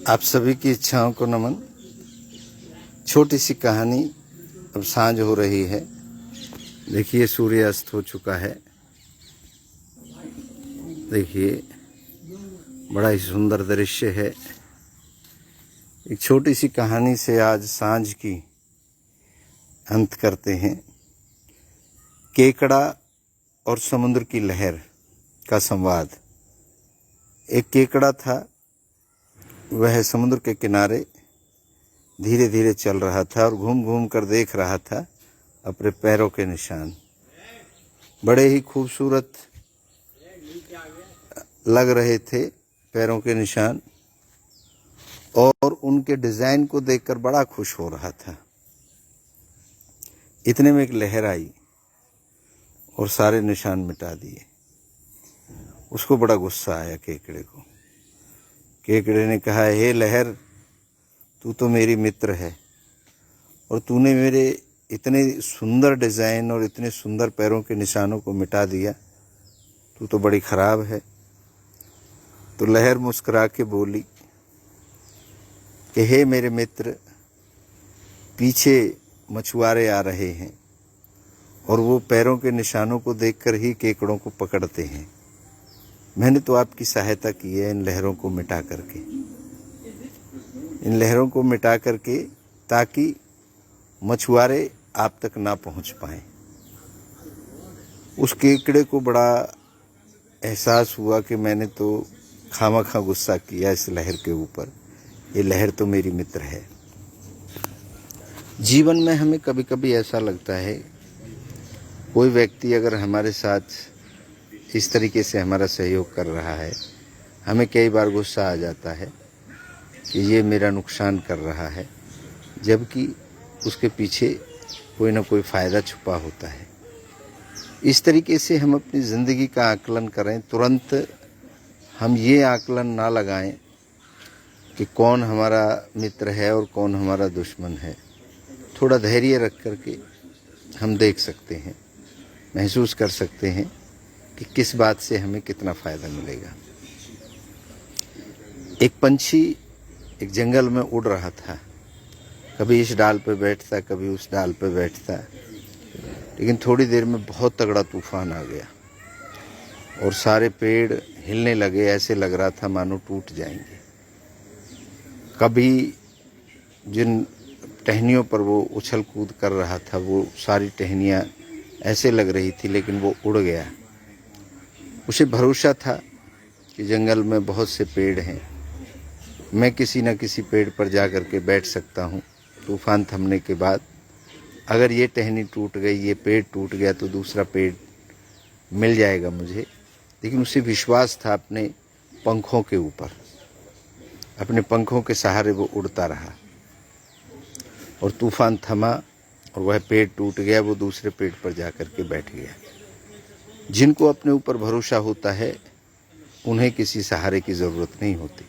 आप सभी की इच्छाओं को नमन। छोटी सी कहानी। अब सांझ हो रही है। देखिए सूर्यास्त हो चुका है। देखिए बड़ा ही सुंदर दृश्य है। एक छोटी सी कहानी से आज सांझ की अंत करते हैं। केकड़ा और समुद्र की लहर का संवाद। एक केकड़ा था, वह समुद्र के किनारे धीरे धीरे चल रहा था और घूम घूम कर देख रहा था अपने पैरों के निशान। बड़े ही खूबसूरत लग रहे थे पैरों के निशान, और उनके डिजाइन को देखकर बड़ा खुश हो रहा था। इतने में एक लहर आई और सारे निशान मिटा दिए। उसको बड़ा गुस्सा आया केकड़े को। केकड़े ने कहा, हे लहर, तू तो मेरी मित्र है और तूने मेरे इतने सुंदर डिजाइन और इतने सुंदर पैरों के निशानों को मिटा दिया। तू तो बड़ी खराब है। तो लहर मुस्कुरा के बोली कि हे मेरे मित्र, पीछे मछुआरे आ रहे हैं और वो पैरों के निशानों को देखकर ही केकड़ों को पकड़ते हैं। मैंने तो आपकी सहायता की है इन लहरों को मिटा करके, इन लहरों को मिटा करके, ताकि मछुआरे आप तक ना पहुंच पाएं। उस केकड़े को बड़ा एहसास हुआ कि मैंने तो खामखा गुस्सा किया इस लहर के ऊपर। ये लहर तो मेरी मित्र है। जीवन में हमें कभी कभी ऐसा लगता है, कोई व्यक्ति अगर हमारे साथ इस तरीके से हमारा सहयोग कर रहा है, हमें कई बार गुस्सा आ जाता है कि ये मेरा नुकसान कर रहा है, जबकि उसके पीछे कोई ना कोई फ़ायदा छुपा होता है। इस तरीके से हम अपनी ज़िंदगी का आकलन करें। तुरंत हम ये आकलन ना लगाएं कि कौन हमारा मित्र है और कौन हमारा दुश्मन है। थोड़ा धैर्य रख करके हम देख सकते हैं, महसूस कर सकते हैं कि किस बात से हमें कितना फ़ायदा मिलेगा। एक पंछी एक जंगल में उड़ रहा था। कभी इस डाल पे बैठता, कभी उस डाल पे बैठता, लेकिन थोड़ी देर में बहुत तगड़ा तूफान आ गया और सारे पेड़ हिलने लगे। ऐसे लग रहा था मानो टूट जाएंगे। कभी जिन टहनियों पर वो उछल कूद कर रहा था, वो सारी टहनियाँ ऐसे लग रही थी, लेकिन वो उड़ गया। उसे भरोसा था कि जंगल में बहुत से पेड़ हैं, मैं किसी न किसी पेड़ पर जा कर के बैठ सकता हूँ। तूफान थमने के बाद अगर ये टहनी टूट गई, ये पेड़ टूट गया, तो दूसरा पेड़ मिल जाएगा मुझे। लेकिन उसे विश्वास था अपने पंखों के ऊपर। अपने पंखों के सहारे वो उड़ता रहा और तूफान थमा और वह पेड़ टूट गया। वो दूसरे पेड़ पर जा कर के बैठ गया। जिनको अपने ऊपर भरोसा होता है, उन्हें किसी सहारे की ज़रूरत नहीं होती।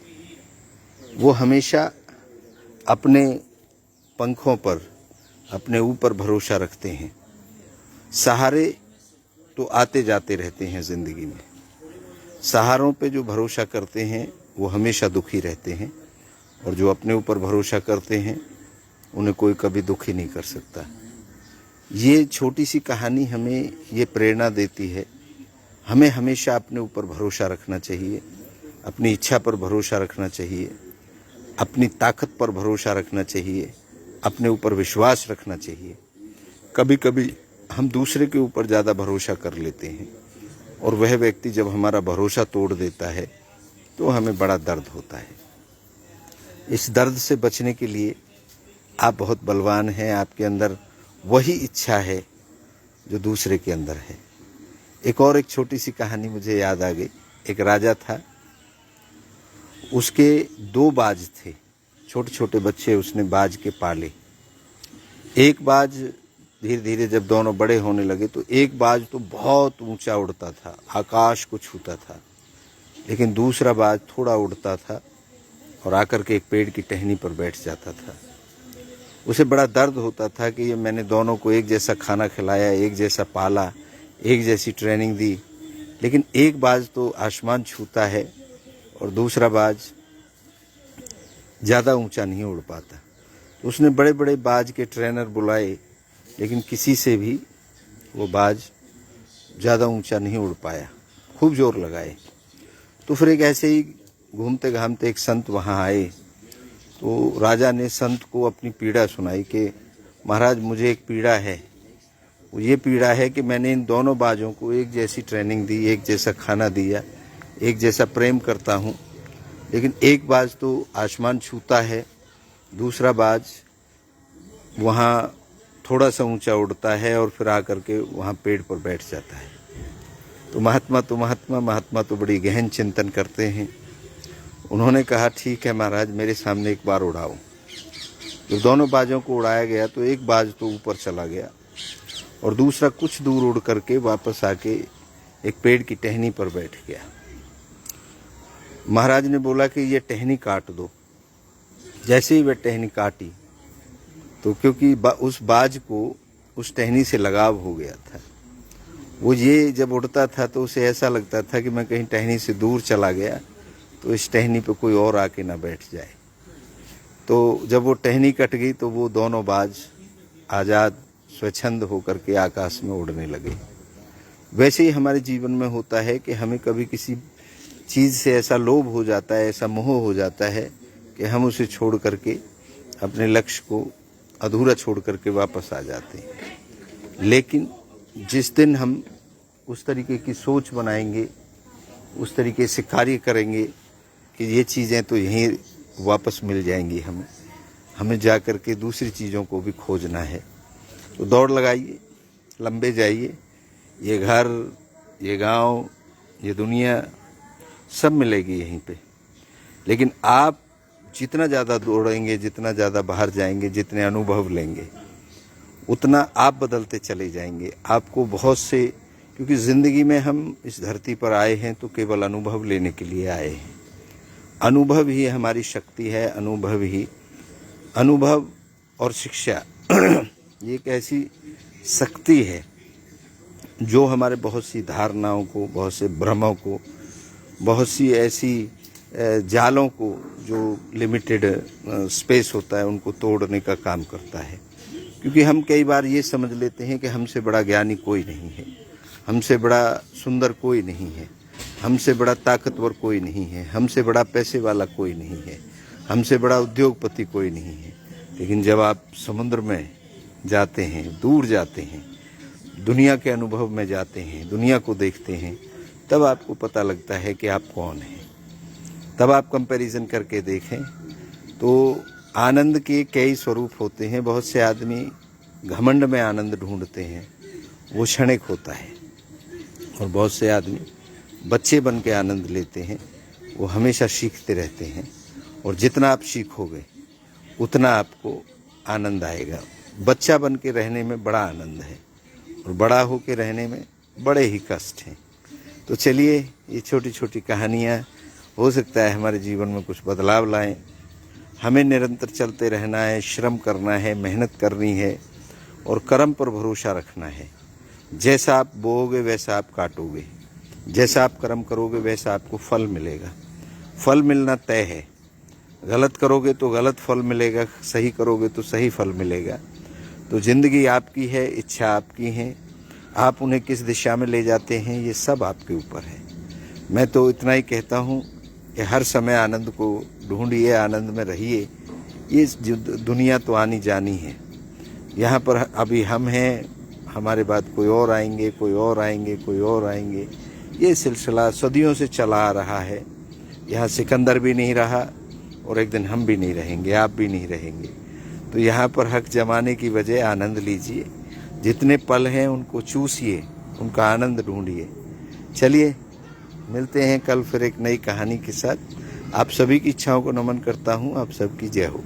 वो हमेशा अपने पंखों पर, अपने ऊपर भरोसा रखते हैं। सहारे तो आते जाते रहते हैं ज़िंदगी में। सहारों पे जो भरोसा करते हैं वो हमेशा दुखी रहते हैं, और जो अपने ऊपर भरोसा करते हैं उन्हें कोई कभी दुखी नहीं कर सकता। ये छोटी सी कहानी हमें ये प्रेरणा देती है, हमें हमेशा अपने ऊपर भरोसा रखना चाहिए, अपनी इच्छा पर भरोसा रखना चाहिए, अपनी ताकत पर भरोसा रखना चाहिए, अपने ऊपर विश्वास रखना चाहिए। कभी कभी हम दूसरे के ऊपर ज़्यादा भरोसा कर लेते हैं, और वह व्यक्ति जब हमारा भरोसा तोड़ देता है तो हमें बड़ा दर्द होता है। इस दर्द से बचने के लिए आप बहुत बलवान हैं। आपके अंदर वही इच्छा है जो दूसरे के अंदर है। एक छोटी सी कहानी मुझे याद आ गई। एक राजा था, उसके 2 बाज थे, छोटे छोटे बच्चे उसने बाज के पाले। एक बाज धीरे धीरे जब दोनों बड़े होने लगे तो एक बाज तो बहुत ऊंचा उड़ता था, आकाश को छूता था, लेकिन दूसरा बाज थोड़ा उड़ता था और आकर के एक पेड़ की टहनी पर बैठ जाता था। उसे बड़ा दर्द होता था कि ये मैंने दोनों को एक जैसा खाना खिलाया, एक जैसा पाला, एक जैसी ट्रेनिंग दी, लेकिन एक बाज तो आसमान छूता है और दूसरा बाज ज़्यादा ऊंचा नहीं उड़ पाता। तो उसने बड़े बड़े बाज के ट्रेनर बुलाए, लेकिन किसी से भी वो बाज ज़्यादा ऊंचा नहीं उड़ पाया, खूब जोर लगाए। तो फिर एक ऐसे ही घूमते घामते एक संत वहाँ आए। तो राजा ने संत को अपनी पीड़ा सुनाई कि महाराज मुझे एक पीड़ा है, वो ये पीड़ा है कि मैंने इन दोनों बाजों को एक जैसी ट्रेनिंग दी, एक जैसा खाना दिया, एक जैसा प्रेम करता हूँ, लेकिन एक बाज तो आसमान छूता है, दूसरा बाज वहाँ थोड़ा सा ऊंचा उड़ता है और फिर आकर के वहाँ पेड़ पर बैठ जाता है। तो महात्मा तो बड़ी गहन चिंतन करते हैं। उन्होंने कहा ठीक है महाराज, मेरे सामने एक बार उड़ाओ। जब दोनों बाजों को उड़ाया गया तो एक बाज तो ऊपर चला गया और दूसरा कुछ दूर उड़ करके वापस आके एक पेड़ की टहनी पर बैठ गया। महाराज ने बोला कि ये टहनी काट दो। जैसे ही वह टहनी काटी तो क्योंकि उस बाज को उस टहनी से लगाव हो गया था, वो ये जब उड़ता था तो उसे ऐसा लगता था कि मैं कहीं टहनी से दूर चला गया तो इस टहनी पे कोई और आके ना बैठ जाए। तो जब वो टहनी कट गई तो वो दोनों बाज आज़ाद स्वच्छंद होकर के आकाश में उड़ने लगे। वैसे ही हमारे जीवन में होता है कि हमें कभी किसी चीज़ से ऐसा लोभ हो जाता है, ऐसा मोह हो जाता है कि हम उसे छोड़ करके अपने लक्ष्य को अधूरा छोड़ करके वापस आ जाते हैं। लेकिन जिस दिन हम उस तरीके की सोच बनाएंगे, उस तरीके से कार्य करेंगे कि ये चीज़ें तो यहीं वापस मिल जाएंगी, हमें जा कर के दूसरी चीज़ों को भी खोजना है। तो दौड़ लगाइए, लंबे जाइए। ये घर, ये गांव, ये दुनिया सब मिलेगी यहीं पे। लेकिन आप जितना ज़्यादा दौड़ेंगे, जितना ज़्यादा बाहर जाएंगे, जितने अनुभव लेंगे, उतना आप बदलते चले जाएंगे। आपको बहुत से, क्योंकि ज़िंदगी में हम इस धरती पर आए हैं तो केवल अनुभव लेने के लिए आए हैं। अनुभव ही हमारी शक्ति है। अनुभव और शिक्षा ये एक ऐसी शक्ति है जो हमारे बहुत सी धारणाओं को, बहुत से भ्रमों को, बहुत सी ऐसी जालों को, जो लिमिटेड स्पेस होता है, उनको तोड़ने का काम करता है। क्योंकि हम कई बार ये समझ लेते हैं कि हमसे बड़ा ज्ञानी कोई नहीं है, हमसे बड़ा सुंदर कोई नहीं है, हमसे बड़ा ताकतवर कोई नहीं है, हमसे बड़ा पैसे वाला कोई नहीं है, हमसे बड़ा उद्योगपति कोई नहीं है। लेकिन जब आप समुद्र में जाते हैं, दूर जाते हैं, दुनिया के अनुभव में जाते हैं, दुनिया को देखते हैं, तब आपको पता लगता है कि आप कौन हैं। तब आप कंपैरिजन करके देखें तो आनंद के कई स्वरूप होते हैं। बहुत से आदमी घमंड में आनंद ढूंढते हैं, वो क्षणिक होता है। और बहुत से आदमी बच्चे बन के आनंद लेते हैं, वो हमेशा सीखते रहते हैं। और जितना आप सीखोगे उतना आपको आनंद आएगा। बच्चा बन के रहने में बड़ा आनंद है और बड़ा हो के रहने में बड़े ही कष्ट हैं। तो चलिए, ये छोटी छोटी कहानियाँ हो सकता है हमारे जीवन में कुछ बदलाव लाएं। हमें निरंतर चलते रहना है, श्रम करना है, मेहनत करनी है और कर्म पर भरोसा रखना है। जैसा आप बोओगे वैसा आप काटोगे, जैसा आप कर्म करोगे वैसा आपको फल मिलेगा। फल मिलना तय है। गलत करोगे तो गलत फल मिलेगा, सही करोगे तो सही फल मिलेगा। तो ज़िंदगी आपकी है, इच्छा आपकी है, आप उन्हें किस दिशा में ले जाते हैं ये सब आपके ऊपर है। मैं तो इतना ही कहता हूँ कि हर समय आनंद को ढूंढिए, आनंद में रहिए। ये दुनिया तो आनी जानी है। यहाँ पर अभी हम हैं, हमारे बाद कोई और आएंगे, कोई और आएंगे, कोई और आएंगे। ये सिलसिला सदियों से चला आ रहा है। यहाँ सिकंदर भी नहीं रहा और एक दिन हम भी नहीं रहेंगे, आप भी नहीं रहेंगे। तो यहाँ पर हक जमाने की बजाय आनंद लीजिए। जितने पल हैं उनको चूसिए, उनका आनंद ढूंढिए। चलिए, मिलते हैं कल फिर एक नई कहानी के साथ। आप सभी की इच्छाओं को नमन करता हूँ। आप सबकी जय हो।